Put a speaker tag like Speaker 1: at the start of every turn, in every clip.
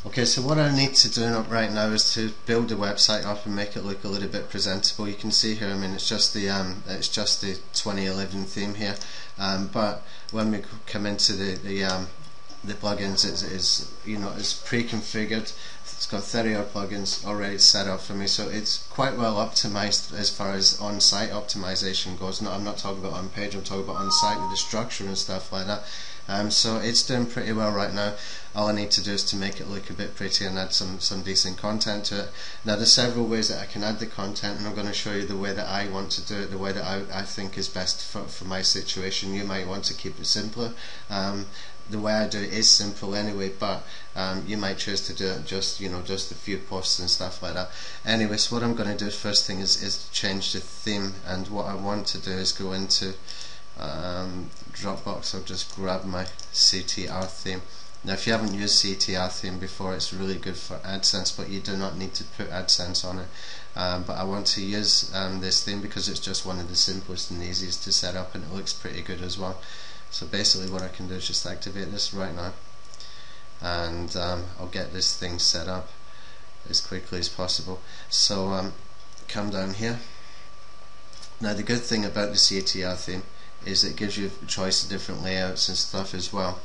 Speaker 1: Okay, so what I need to do right now is to build the website up and make it look a little bit presentable. You can see here, I mean, it's just the 2011 theme here, but when we come into the plugins, it's pre-configured. It's got 30 odd plugins already set up for me, so it's quite well optimized as far as on-site optimization goes. No, I'm not talking about on-page, I'm talking about on-site with the structure and stuff like that. So it's doing pretty well right now. All I need to do is to make it look a bit pretty and add some decent content to it. Now there's several ways that I can add the content, and I'm going to show you the way that I want to do it, the way that I think is best for my situation. You might want to keep it simpler. The way I do it is simple anyway, but you might choose to do it just a few posts and stuff like that. Anyway, so what I'm going to do first thing is change the theme, and what I want to do is go into Dropbox. I'll just grab my CTR theme. Now if you haven't used CTR theme before, it's really good for AdSense, but you do not need to put AdSense on it. But I want to use this theme because it's just one of the simplest and easiest to set up, and it looks pretty good as well. So basically what I can do is just activate this right now, and I'll get this thing set up as quickly as possible. So come down here. Now the good thing about the CTR theme is it gives you a choice of different layouts and stuff as well.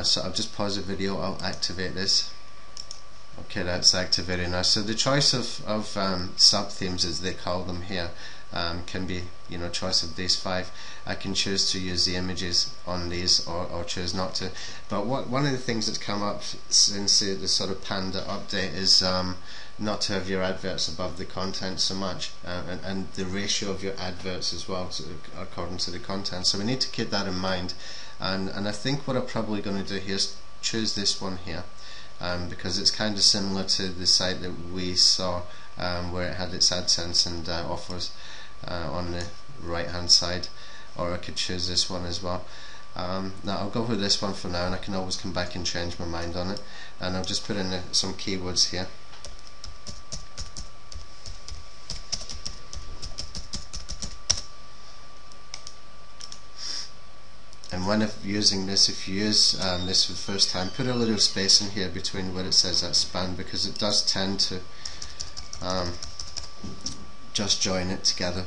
Speaker 1: So I'll just pause the video, I'll activate this. Okay, that's activated now. So the choice of sub-themes, as they call them here, can be choice of these 5. I can choose to use the images on these or choose not to. But one of the things that's come up since the sort of Panda update is not to have your adverts above the content so much, and the ratio of your adverts as well according to the content. So we need to keep that in mind, and I think what I'm probably going to do here is choose this one here, because it's kind of similar to the site that we saw where it had its AdSense and offers on the right hand side, or I could choose this one as well. Now I'll go with this one for now, and I can always come back and change my mind on it. And I'll just put in some keywords here. And when using this, if you use this for the first time, put a little space in here between where it says that span, because it does tend to just join it together.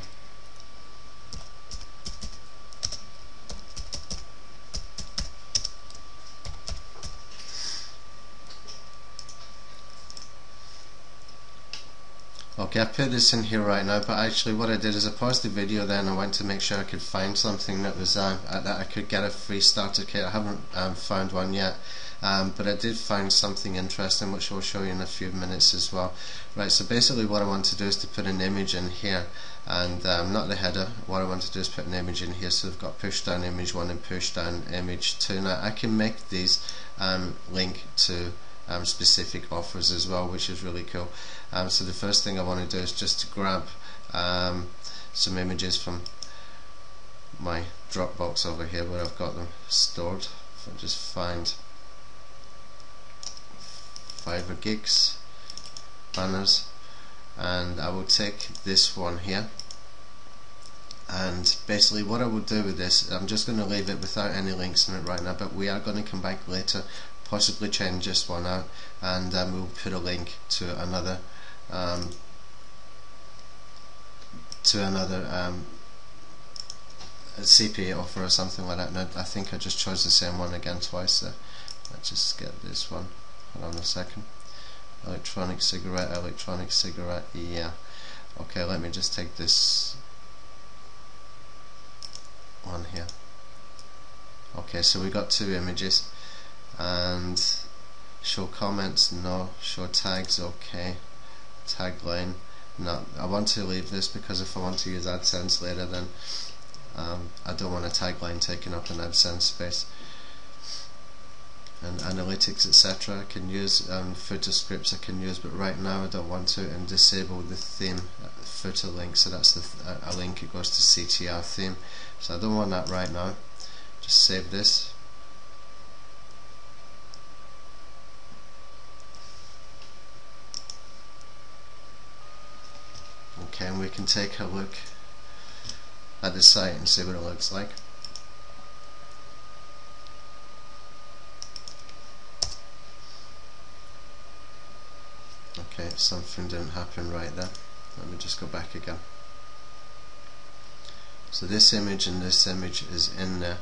Speaker 1: Okay, I put this in here right now, but actually what I did is I paused the video, then I went to make sure I could find something that was that I could get a free starter kit. I haven't found one yet, but I did find something interesting which I'll show you in a few minutes as well. Right, so basically what I want to do is to put an image in here, and not the header. What I want to do is put an image in here, so I've got push down image 1 and push down image 2. Now I can make these link to specific offers as well, which is really cool. So the first thing I want to do is just to grab some images from my Dropbox over here where I've got them stored. So I'll just find Fiverr gigs, banners, and I will take this one here. And basically what I will do with this, I'm just going to leave it without any links in it right now, but we are going to come back later, possibly change this one out, and we'll put a link to another a CPA offer or something like that. Now, I think I just chose the same one again twice there. Let's just get this one. Hold on a second. Electronic cigarette, yeah. Okay, let me just take this one here. Okay, so we got 2 images, and show comments, no. Show tags, okay. Tagline, no. I want to leave this because if I want to use AdSense later, then I don't want a tagline taking up an AdSense space. And analytics, etc. I can use, footer scripts I can use, but right now I don't want to, and disable the theme footer link, so that's a link, it goes to CTR theme, so I don't want that right now. Just save this. Okay, and we can take a look at the site and see what it looks like. Okay, something didn't happen right there. Let me just go back again. So this image and this image is in there,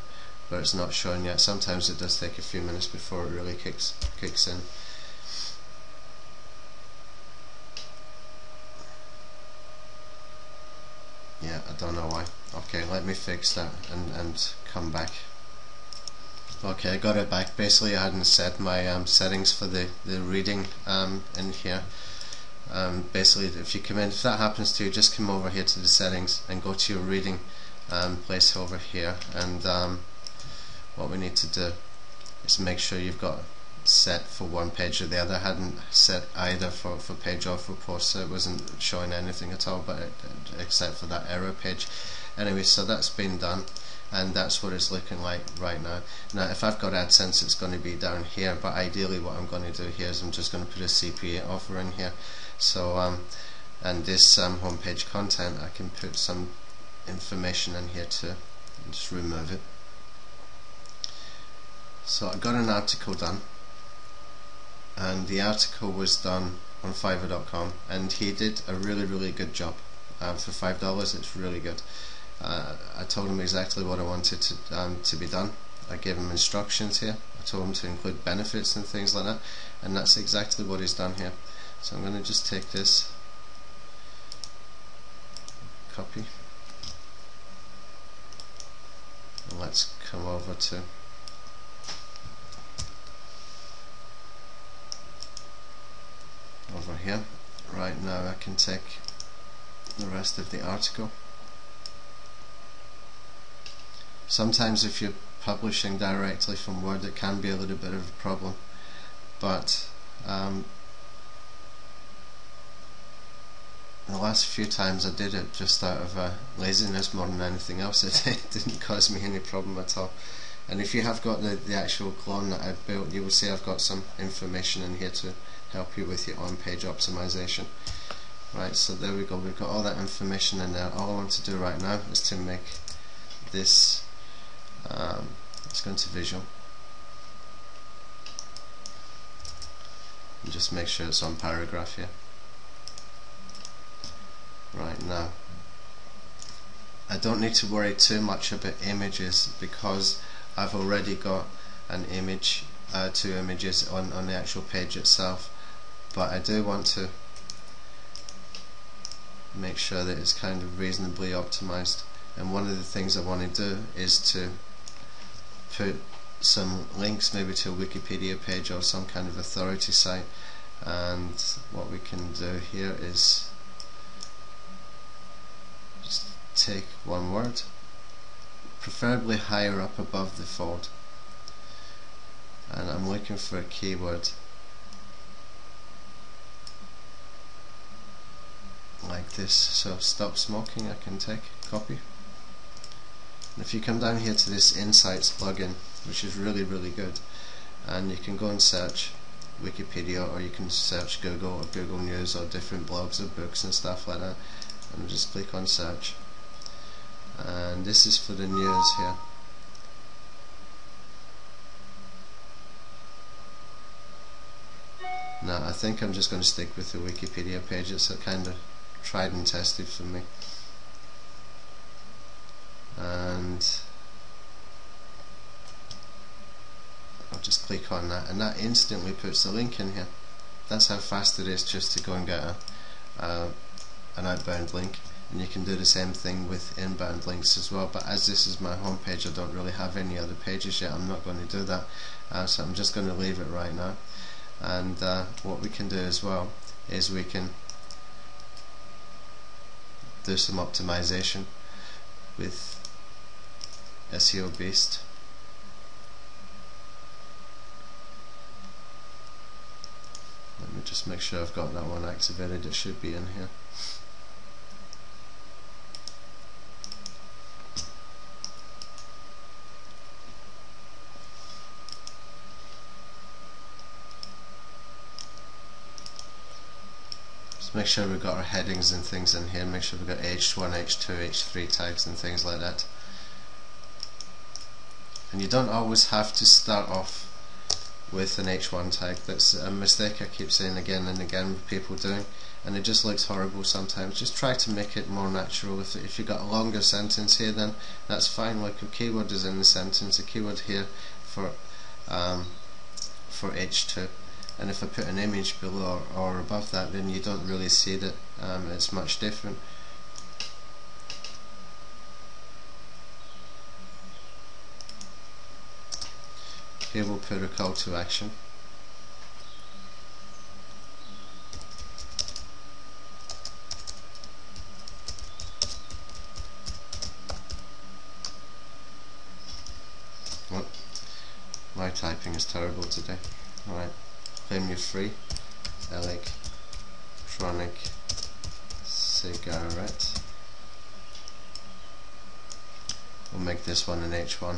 Speaker 1: but it's not showing yet. Sometimes it does take a few minutes before it really kicks in. Yeah, I don't know why. Okay, let me fix that and come back. Okay, I got it back. Basically I hadn't set my settings for the reading in here. Basically if you come in, if that happens to you, just come over here to the settings and go to your reading place over here, and what we need to do is make sure you've got set for one page or the other. I hadn't set either for page or for post, so it wasn't showing anything at all, but except for that error page. Anyway, so that's been done, and that's what it's looking like right now. Now if I've got AdSense, it's going to be down here, but ideally what I'm going to do here is I'm just going to put a CPA offer in here. So and this homepage content, I can put some information in here too, and just remove it. So I got an article done, and the article was done on Fiverr.com, and he did a really good job. For $5, it's really good. I told him exactly what I wanted to be done. I gave him instructions here. I told him to include benefits and things like that, and that's exactly what he's done here. So I'm going to just take this, copy, and let's come over to over here. Right now I can take the rest of the article. Sometimes if you're publishing directly from Word, it can be a little bit of a problem, but the last few times I did it just out of laziness more than anything else. It didn't cause me any problem at all. And if you have got the actual clone that I've built, you will see I've got some information in here to help you with your on-page optimization. Right, so there we go, we've got all that information in there. All I want to do right now is to make this, let's go into visual, and just make sure it's on paragraph here. Right, now I don't need to worry too much about images, because I've already got an image, 2 images on the actual page itself, but I do want to make sure that it's kind of reasonably optimized. And one of the things I want to do is to put some links maybe to a Wikipedia page or some kind of authority site. And what we can do here is just take one word, preferably higher up above the fold, and I'm looking for a keyword like this. So stop smoking, I can take, copy. And if you come down here to this Insights plugin, which is really good, and you can go and search Wikipedia, or you can search Google or Google News or different blogs or books and stuff like that, and just click on search. And this is for the news here. Now I think I'm just going to stick with the Wikipedia page. It's a kind of tried and tested for me. And I'll just click on that, and that instantly puts the link in here. That's how fast it is just to go and get an outbound link. And you can do the same thing with inbound links as well, but as this is my home page, I don't really have any other pages yet. I'm not going to do that, so I'm just going to leave it right now. And what we can do as well is we can do some optimization with SEO Beast. Let me just make sure I've got that one activated. It should be in here. Make sure we've got our headings and things in here. Make sure we've got H1, H2, H3 tags and things like that. And you don't always have to start off with an H1 tag. That's a mistake I keep saying again and again with people doing, and it just looks horrible sometimes. Just try to make it more natural. If you've got a longer sentence here, then that's fine. Like a keyword is in the sentence, a keyword here for H2, and if I put an image below or above that, then you don't really see that it's much different. Here we'll put a call to action. What? My typing is terrible today. Alright, claim you're free. Electronic cigarette. We'll make this one an H1.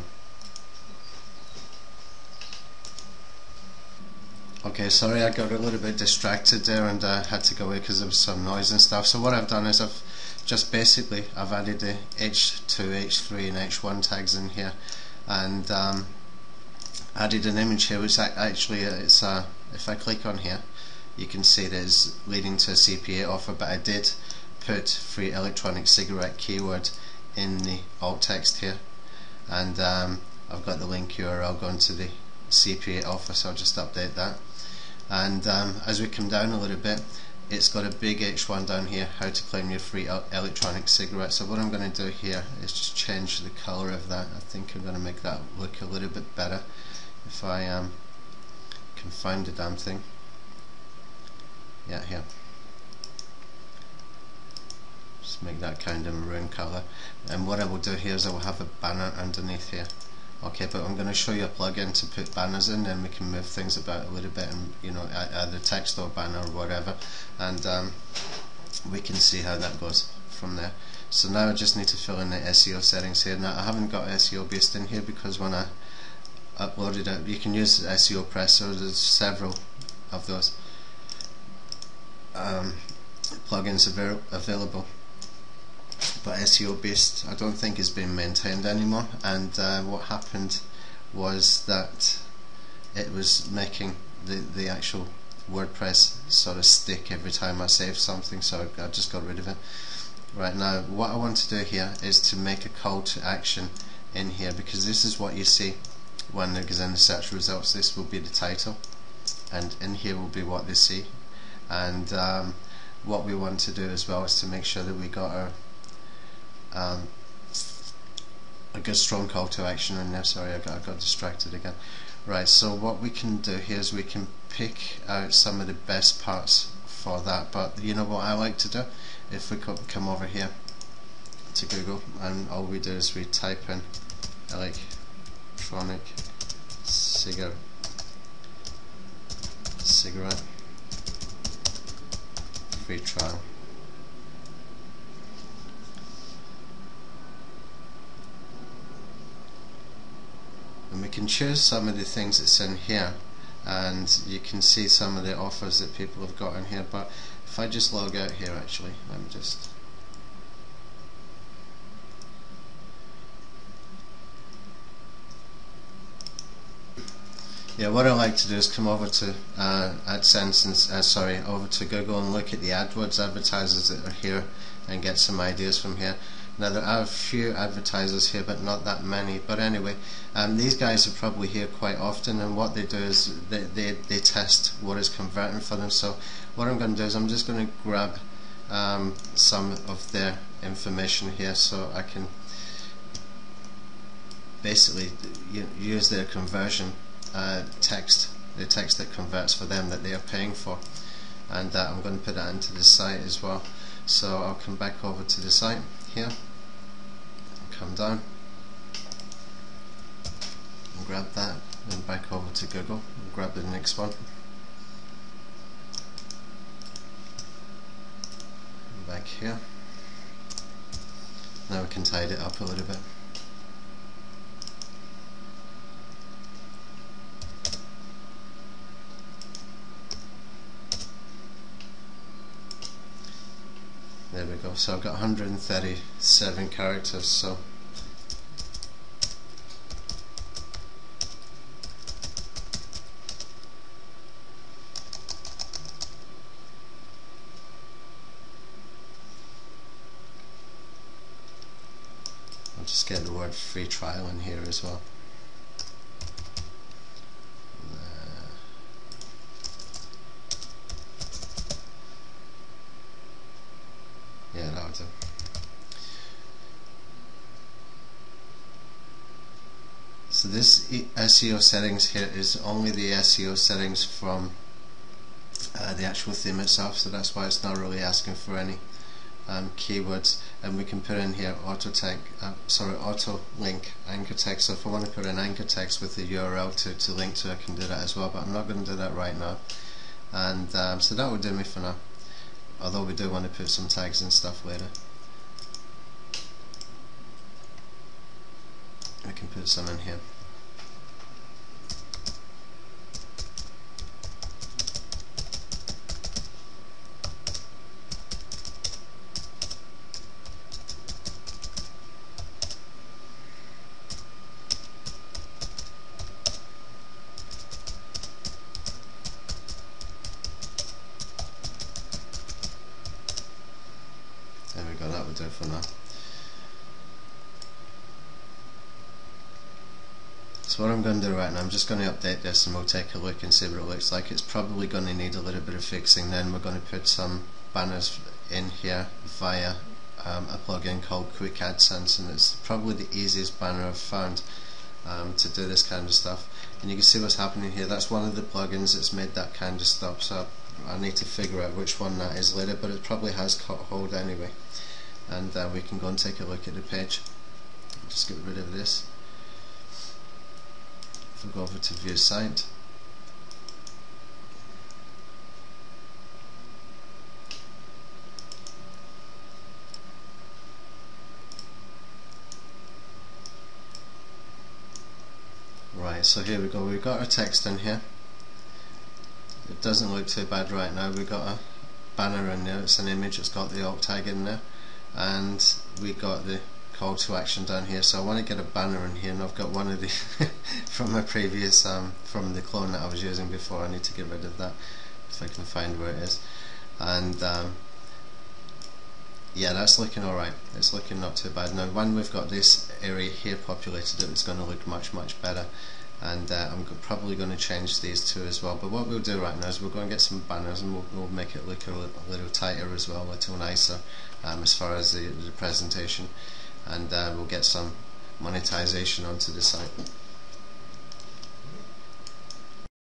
Speaker 1: Okay, sorry, I got a little bit distracted there and had to go away because there was some noise and stuff. So what I've done is I've added the H2, H3 and H1 tags in here, and added an image here, which actually if I click on here, you can see that it's leading to a CPA offer, but I did put free electronic cigarette keyword in the alt text here, and I've got the link URL going to the CPA offer, so I'll just update that. And as we come down a little bit, it's got a big H1 down here, how to claim your free electronic cigarette. So what I'm going to do here is just change the colour of that. I think I'm going to make that look a little bit better if I can find the damn thing. Yeah, here. Just make that kind of maroon colour. And what I will do here is I will have a banner underneath here. Okay, but I'm going to show you a plugin to put banners in, and we can move things about a little bit, and either text or banner or whatever, and we can see how that goes from there. So now I just need to fill in the SEO settings here. Now I haven't got SEO based in here because when I uploaded it, you can use SEO Presser. There's several of those plugins available. But SEO based I don't think is being maintained anymore, and what happened was that it was making the actual WordPress sort of stick every time I saved something, so I just got rid of it. Right, now what I want to do here is to make a call to action in here, because this is what you see when it goes in the search results. This will be the title, and in here will be what they see, and what we want to do as well is to make sure that we got our a good strong call to action in there. Sorry, I got distracted again. Right, so what we can do here is we can pick out some of the best parts for that, but you know what I like to do? If we come over here to Google, and all we do is we type in electronic cigarette free trial. And we can choose some of the things that's in here, and you can see some of the offers that people have got in here. But if I just log out here, actually, let me just what I like to do is come over to AdSense and over to Google and look at the AdWords advertisers that are here and get some ideas from here. Now there are a few advertisers here, but not that many. But anyway, these guys are probably here quite often, and what they do is they test what is converting for them. So what I'm going to do is I'm just going to grab some of their information here, so I can basically use their conversion text, the text that converts for them that they are paying for, and I'm going to put that into the site as well. So I'll come back over to the site here, come down and grab that, and back over to Google and grab the next one, and back here. Now we can tidy it up a little bit. There we go. So I've got 137 characters. So just get the word free trial in here as well. Yeah, that'll do. So this SEO settings here is only the SEO settings from the actual theme itself, so that's why it's not really asking for any keywords. And we can put in here auto link anchor text. So if I want to put an anchor text with the URL to link to, I can do that as well, but I'm not going to do that right now. And so that will do me for now, although we do want to put some tags and stuff later. I can put some in here. There we go, that will do it for now. So what I'm going to do right now, I'm just going to update this and we'll take a look and see what it looks like. It's probably going to need a little bit of fixing. Then we're going to put some banners in here via a plugin called Quick AdSense, and it's probably the easiest banner I've found to do this kind of stuff. And you can see what's happening here. That's one of the plugins that's made that kind of stuff, so I need to figure out which one that is later, but it probably has caught hold anyway. And we can go and take a look at the page. Just get rid of this. If we go over to view site, right, so here we go, we've got our text in here. It doesn't look too bad right now. We've got a banner in there, it's an image, it's got the alt tag in there, and we got the call to action down here. So I want to get a banner in here, and I've got one of the from my previous from the clone that I was using before. I need to get rid of that if I can find where it is. And yeah, that's looking alright, it's looking not too bad. Now when we've got this area here populated, it's going to look much better. And I'm probably going to change these two as well. But what we'll do right now is we're going to get some banners, and we'll make it look a little tighter as well, a little nicer as far as the presentation. And we'll get some monetization onto the site.